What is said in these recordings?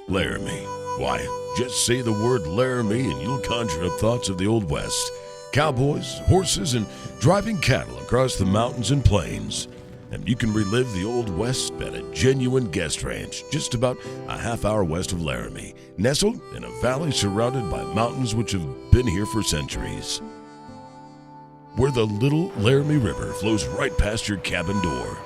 Laramie. Why, just say the word Laramie and you'll conjure up thoughts of the Old West. Cowboys, horses, and driving cattle across the mountains and plains. And you can relive the Old West at a genuine guest ranch just about a half-hour west of Laramie, nestled in a valley surrounded by mountains which have been here for centuries. Where the little Laramie River flows right past your cabin door.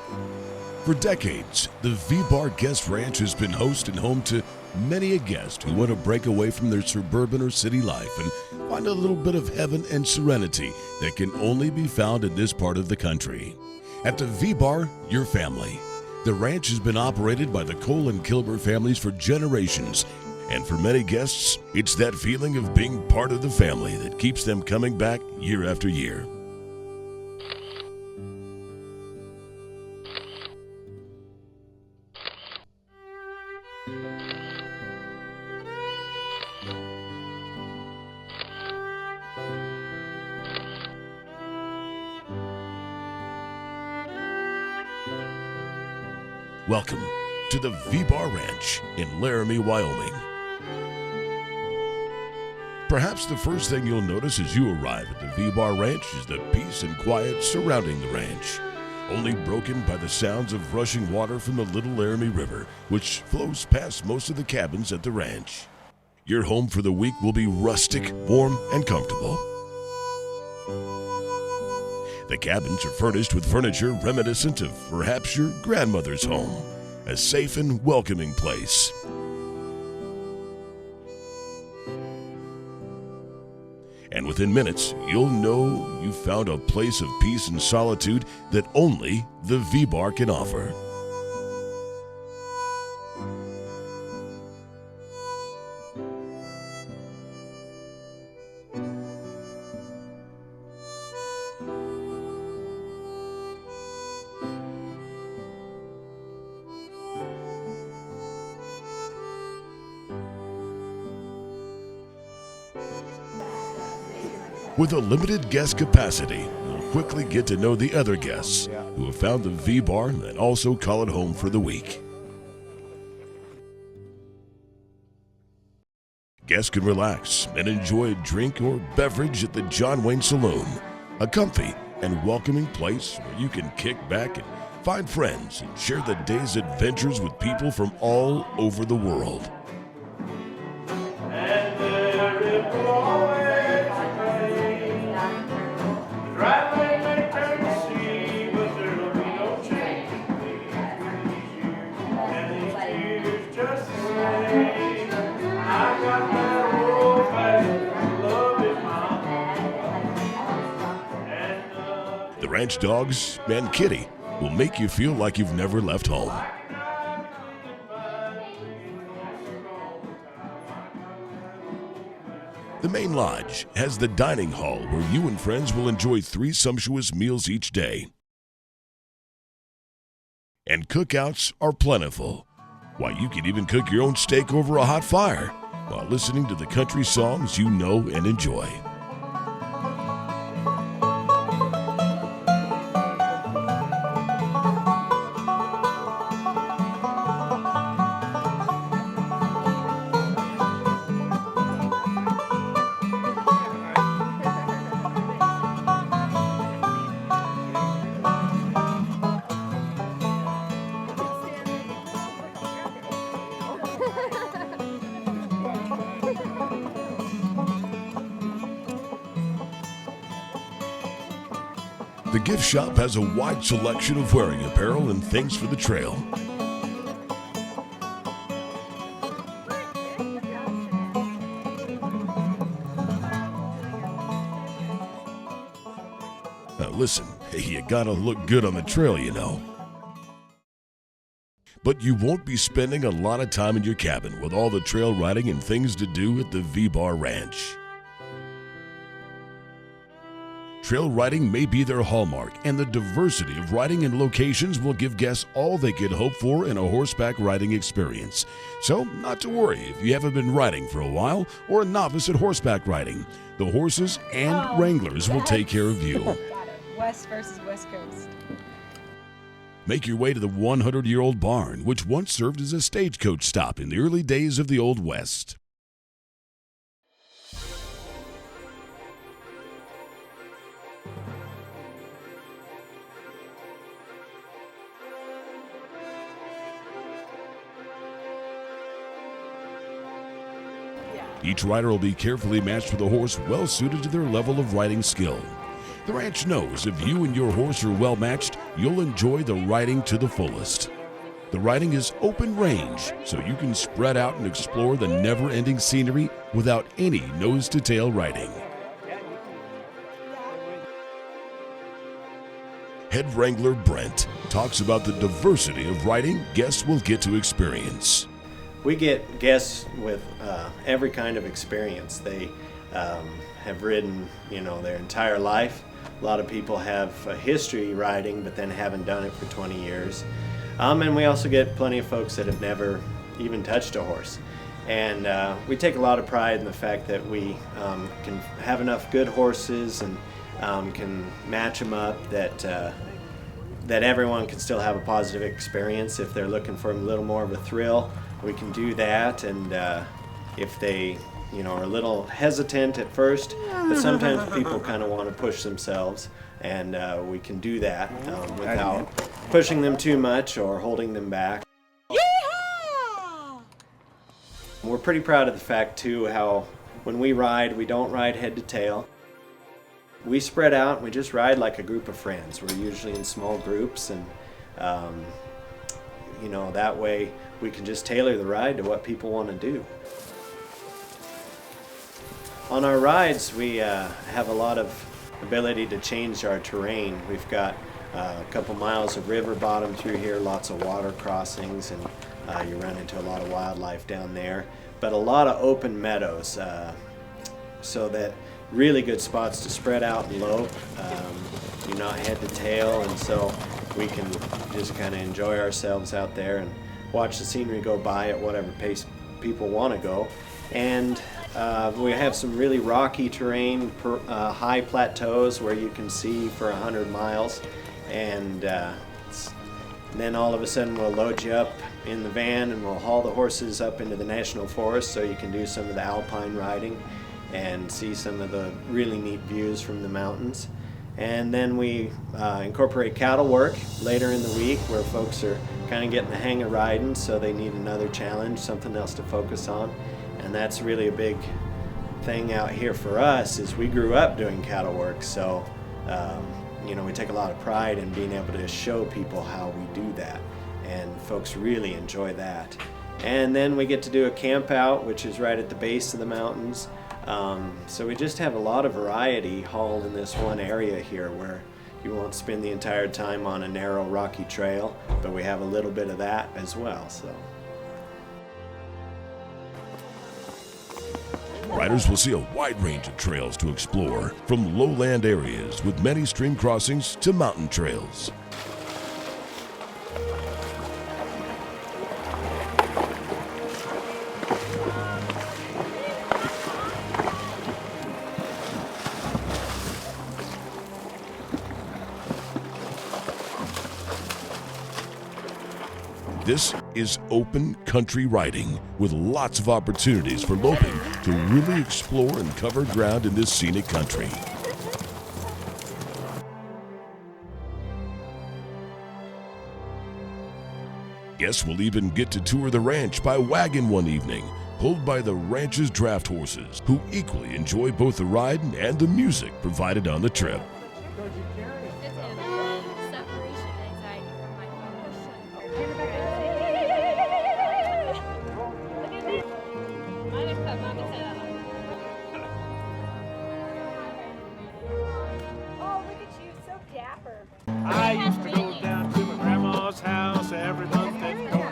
For decades, the Vee Bar Guest Ranch has been host and home to many a guest who want to break away from their suburban or city life and find a little bit of heaven and serenity that can only be found in this part of the country. At the Vee Bar, your family. The ranch has been operated by the Cole and Kilber families for generations, and for many guests, it's that feeling of being part of the family that keeps them coming back year after year. Welcome to the Vee Bar Ranch in Laramie, Wyoming. Perhaps the first thing you'll notice as you arrive at the Vee Bar Ranch is the peace and quiet surrounding the ranch, only broken by the sounds of rushing water from the Little Laramie River, which flows past most of the cabins at the ranch. Your home for the week will be rustic, warm, and comfortable. The cabins are furnished with furniture reminiscent of perhaps your grandmother's home, a safe and welcoming place. And within minutes, you'll know you found a place of peace and solitude that only the Vee Bar can offer. With a limited guest capacity, you'll quickly get to know the other guests who have found the Vee Bar and also call it home for the week. Guests can relax and enjoy a drink or beverage at the John Wayne Saloon, a comfy and welcoming place where you can kick back and find friends and share the day's adventures with people from all over the world. The ranch dogs and Kitty will make you feel like you've never left home. The main lodge has the dining hall where you and friends will enjoy 3 sumptuous meals each day. And cookouts are plentiful. Why, you can even cook your own steak over a hot fire while listening to the country songs you know and enjoy. The gift shop has a wide selection of wearing apparel and things for the trail. Now listen, you gotta look good on the trail, you know. But you won't be spending a lot of time in your cabin with all the trail riding and things to do at the Vee Bar Ranch. Trail riding may be their hallmark, and the diversity of riding and locations will give guests all they could hope for in a horseback riding experience. So, not to worry if you haven't been riding for a while or a novice at horseback riding. The horses and wranglers will take care of you. Got it. West versus West Coast. Make your way to the 100-year-old barn, which once served as a stagecoach stop in the early days of the Old West. Each rider will be carefully matched with a horse well suited to their level of riding skill. The ranch knows if you and your horse are well matched, you'll enjoy the riding to the fullest. The riding is open range, so you can spread out and explore the never-ending scenery without any nose-to-tail riding. Head Wrangler Brent talks about the diversity of riding guests will get to experience. We get guests with every kind of experience. They have ridden, their entire life. A lot of people have a history riding, but then haven't done it for 20 years. And we also get plenty of folks that have never even touched a horse. And we take a lot of pride in the fact that we can have enough good horses and can match them up that everyone can still have a positive experience. If they're looking for a little more of a thrill, we can do that. And if they are a little hesitant at first, but sometimes people kind of want to push themselves, and we can do that without pushing them too much or holding them back. Yeehaw! We're pretty proud of the fact too how when we ride, we don't ride head to tail. We spread out and we just ride like a group of friends. We're usually in small groups, and that way we can just tailor the ride to what people want to do. On our rides, we have a lot of ability to change our terrain. We've got a couple miles of river bottom through here, lots of water crossings, and you run into a lot of wildlife down there. But a lot of open meadows, so that really good spots to spread out and lope. You're not head to tail, and so we can just kind of enjoy ourselves out there and watch the scenery go by at whatever pace people want to go. And we have some really rocky terrain, high plateaus where you can see for 100 miles. And then all of a sudden we'll load you up in the van and we'll haul the horses up into the national forest so you can do some of the alpine riding and see some of the really neat views from the mountains. And then we incorporate cattle work later in the week where folks are kind of getting the hang of riding, so they need another challenge, something else to focus on. And that's really a big thing out here for us, is we grew up doing cattle work, so we take a lot of pride in being able to show people how we do that, and folks really enjoy that. And then we get to do a camp out, which is right at the base of the mountains. So we just have a lot of variety hauled in this one area here, where you won't spend the entire time on a narrow rocky trail, but we have a little bit of that as well. So Riders will see a wide range of trails to explore, from lowland areas with many stream crossings to mountain trails. This is open country riding with lots of opportunities for loping to really explore and cover ground in this scenic country. Guests will even get to tour the ranch by wagon one evening, pulled by the ranch's draft horses, who equally enjoy both the ride and the music provided on the trip. I used to go down to my grandma's house every month and go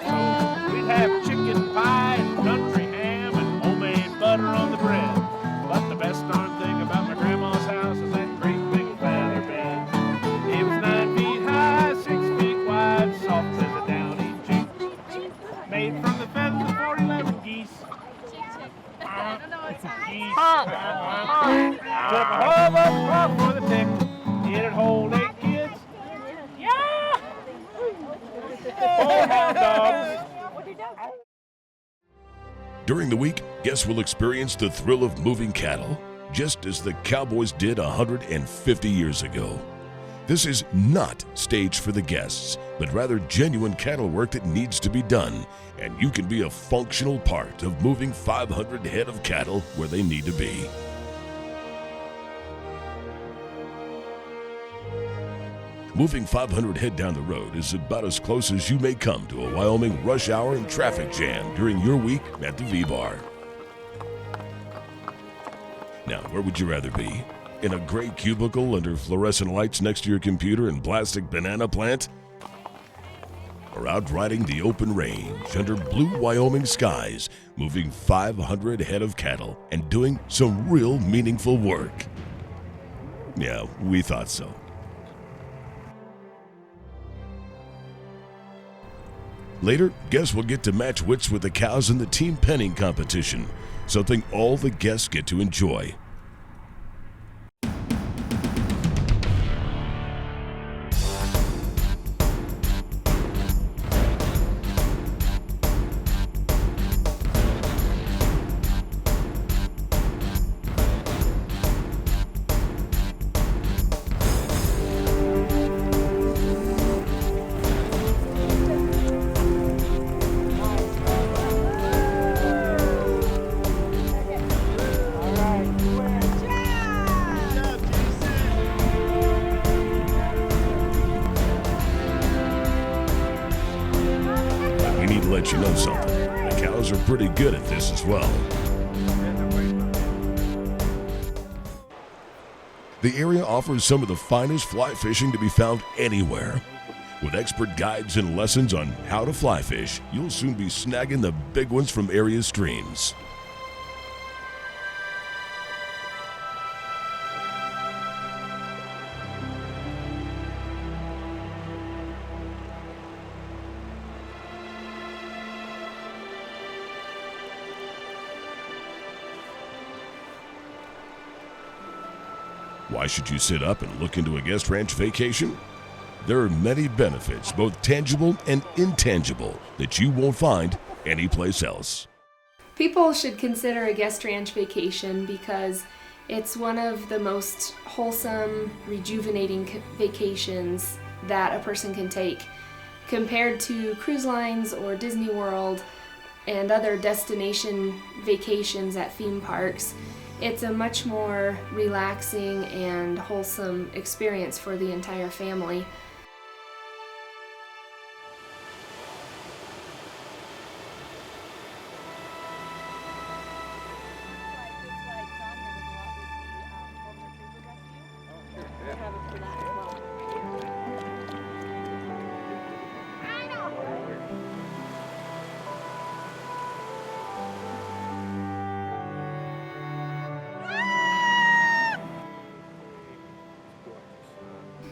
geese. I don't know what it's Geese. Took a whole bunch of crop for the pick. Did it hold 8 kids? Yeah! 4 hound dogs. During the week, guests will experience the thrill of moving cattle, just as the Cowboys did 150 years ago. This is not staged for the guests, but rather genuine cattle work that needs to be done, and you can be a functional part of moving 500 head of cattle where they need to be. Moving 500 head down the road is about as close as you may come to a Wyoming rush hour and traffic jam during your week at the Vee Bar. Now, where would you rather be? In a gray cubicle under fluorescent lights next to your computer and plastic banana plant? Or out riding the open range under blue Wyoming skies, moving 500 head of cattle and doing some real meaningful work? Yeah, we thought so. Later, guests will get to match wits with the cows in the team penning competition, something all the guests get to enjoy. We need to let you know something. The cows are pretty good at this as well. The area offers some of the finest fly fishing to be found anywhere. With expert guides and lessons on how to fly fish, you'll soon be snagging the big ones from area streams. Why should you sit up and look into a guest ranch vacation? There are many benefits, both tangible and intangible, that you won't find anyplace else. People should consider a guest ranch vacation because it's one of the most wholesome, rejuvenating vacations that a person can take. Compared to cruise lines or Disney World and other destination vacations at theme parks, it's a much more relaxing and wholesome experience for the entire family.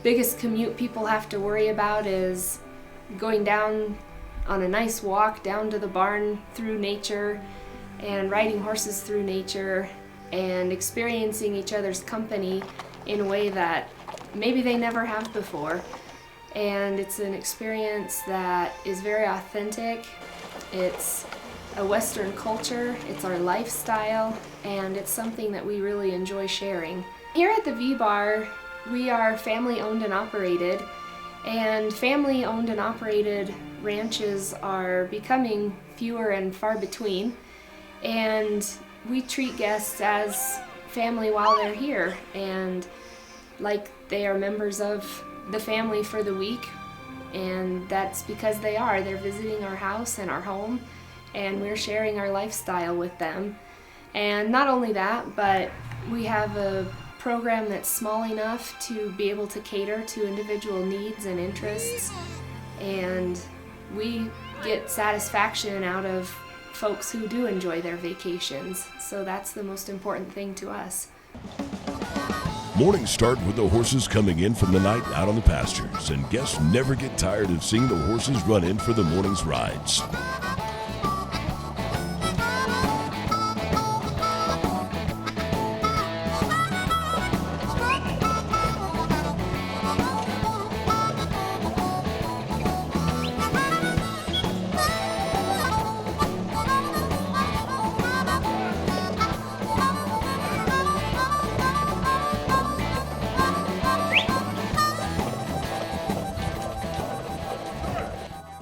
Biggest commute people have to worry about is going down on a nice walk down to the barn through nature and riding horses through nature and experiencing each other's company in a way that maybe they never have before. And it's an experience that is very authentic. It's a Western culture, it's our lifestyle, and it's something that we really enjoy sharing. Here at the Vee Bar, we are family owned and operated, and family owned and operated ranches are becoming fewer and far between, and we treat guests as family while they're here and like they are members of the family for the week, and that's because they're visiting our house and our home, and we're sharing our lifestyle with them. And not only that, but we have a program that's small enough to be able to cater to individual needs and interests, and we get satisfaction out of folks who do enjoy their vacations, so that's the most important thing to us. Mornings start with the horses coming in from the night out on the pastures, and guests never get tired of seeing the horses run in for the morning's rides.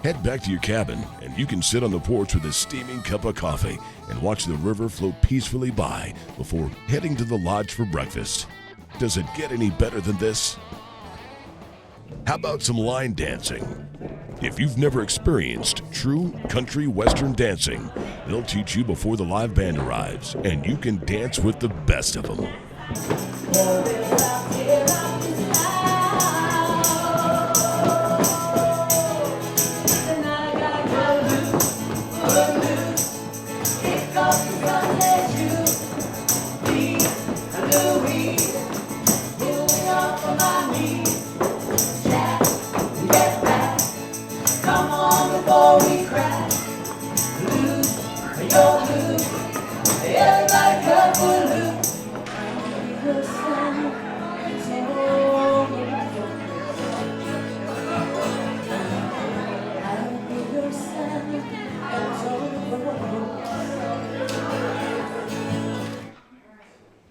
Head back to your cabin, and you can sit on the porch with a steaming cup of coffee and watch the river flow peacefully by before heading to the lodge for breakfast. Does it get any better than this? How about some line dancing? If you've never experienced true country western dancing, they'll teach you before the live band arrives, and you can dance with the best of them.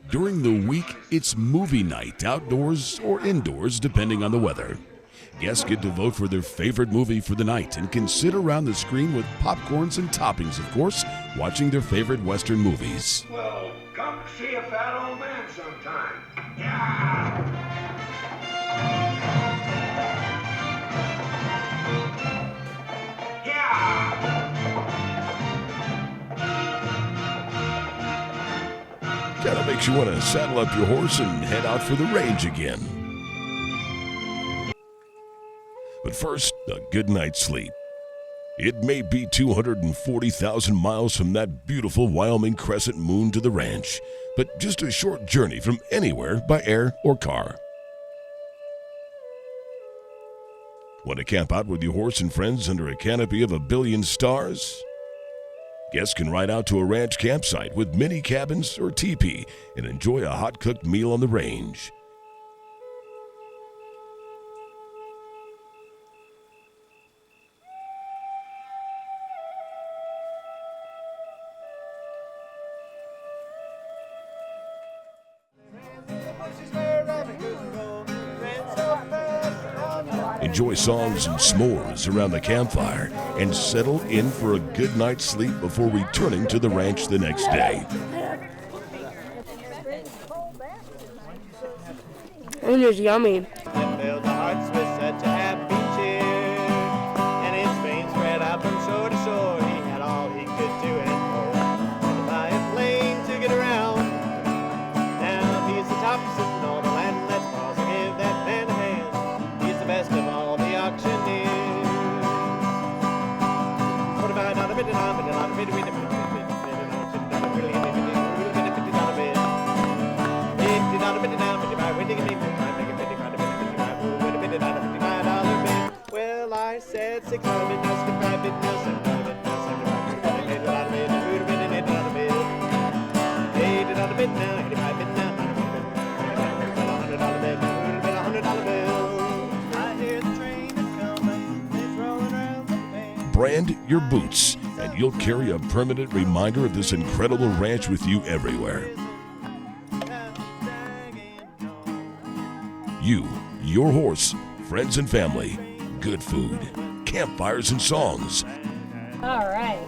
During the week, it's movie night, outdoors or indoors, depending on the weather. Guests get to vote for their favorite movie for the night and can sit around the screen with popcorns and toppings, of course, watching their favorite Western movies. Well, come see a fat old man sometime. Yeah! Kinda makes you want to saddle up your horse and head out for the range again. But first, a good night's sleep. It may be 240,000 miles from that beautiful Wyoming crescent moon to the ranch, but just a short journey from anywhere by air or car. Want to camp out with your horse and friends under a canopy of a billion stars? Guests can ride out to a ranch campsite with mini cabins or teepee and enjoy a hot-cooked meal on the range. Enjoy songs and s'mores around the campfire and settle in for a good night's sleep before returning to the ranch the next day. It is yummy. Filled the hearts with such a happy cheer, and his veins spread out from shore to shore. He had all he could do and more. Had to buy a plane to get around. Now he's the top in all the land. Let's pause and give that man a hand. He's the best of all the auctioneers. Well, I said 600 nuts to 5 bit nuts and 5 bit nuts and 5 bit nuts and 5 bit nuts and 5 bit nuts. 80 dollar bit now, 85 bit now, $100 bit, $100 bill. I hear the train is coming, it's rolling around the bend. Brand your boots, and you'll carry a permanent reminder of this incredible ranch with you everywhere. You, your horse, friends and family, good food, campfires and songs. All right.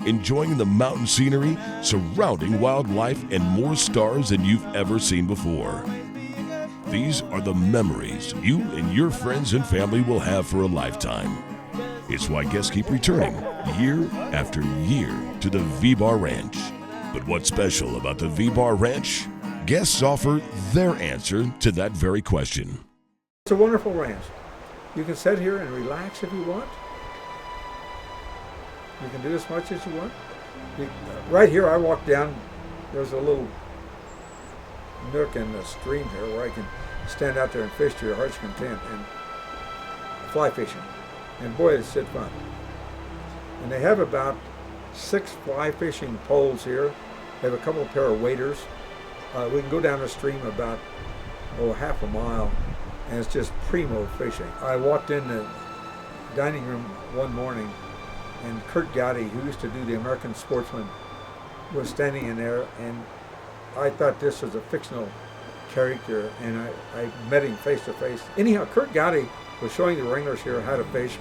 Enjoying the mountain scenery, surrounding wildlife, and more stars than you've ever seen before. These are the memories you and your friends and family will have for a lifetime. It's why guests keep returning year after year to the Vee Bar Ranch. But what's special about the Vee Bar Ranch? Guests offer their answer to that very question. It's a wonderful ranch. You can sit here and relax if you want. You can do as much as you want. Right here, I walk down, there's a little nook in the stream here where I can stand out there and fish to your heart's content and fly fishing. And boy, it's such fun. And they have about 6 fly fishing poles here. They have a couple of pair of waders. We can go down the stream about half a mile, and it's just primo fishing. I walked in the dining room one morning, and Kurt Gowdy, who used to do the American Sportsman, was standing in there, and I thought this was a fictional character, and I met him face to face. Anyhow, Kurt Gowdy was showing the wranglers here how to fish,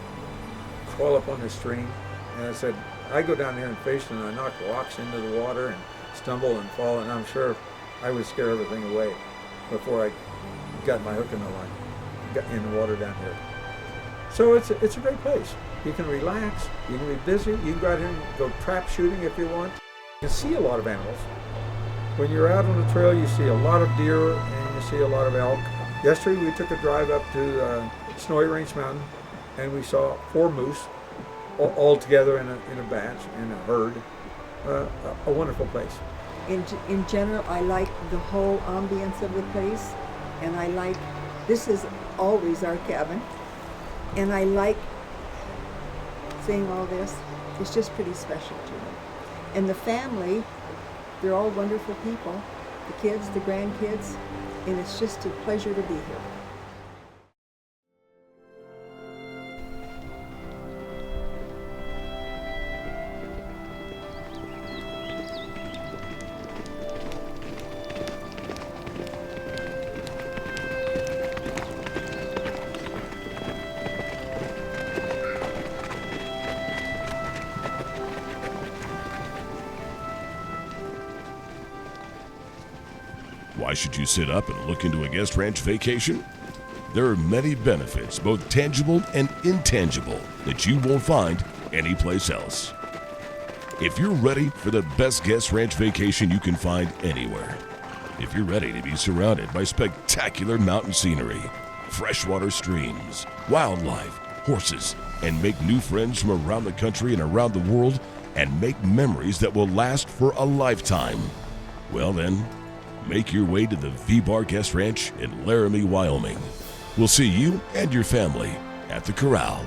fall up on the stream. And I said, I go down there and fish and I knock rocks into the water and stumble and fall, and I'm sure I would scare everything away before I got my hook in the line, got in the water down here. So it's a great place. You can relax, you can be busy, you can go out here and go trap shooting if you want. You can see a lot of animals. When you're out on the trail, you see a lot of deer and you see a lot of elk. Yesterday we took a drive up to Snowy Range Mountain and we saw 4 moose all together in a batch, in a herd. A wonderful place. In general, I like the whole ambience of the place, and I like, this is always our cabin, and I like seeing all this. It's just pretty special to me. And the family, they're all wonderful people, the kids, the grandkids, and it's just a pleasure to be here. Why should you sit up and look into a guest ranch vacation? There are many benefits, both tangible and intangible, that you won't find anyplace else. If you're ready for the best guest ranch vacation you can find anywhere, if you're ready to be surrounded by spectacular mountain scenery, freshwater streams, wildlife, horses, and make new friends from around the country and around the world, and make memories that will last for a lifetime, well then, make your way to the Vee Bar Guest Ranch in Laramie, Wyoming. We'll see you and your family at the corral.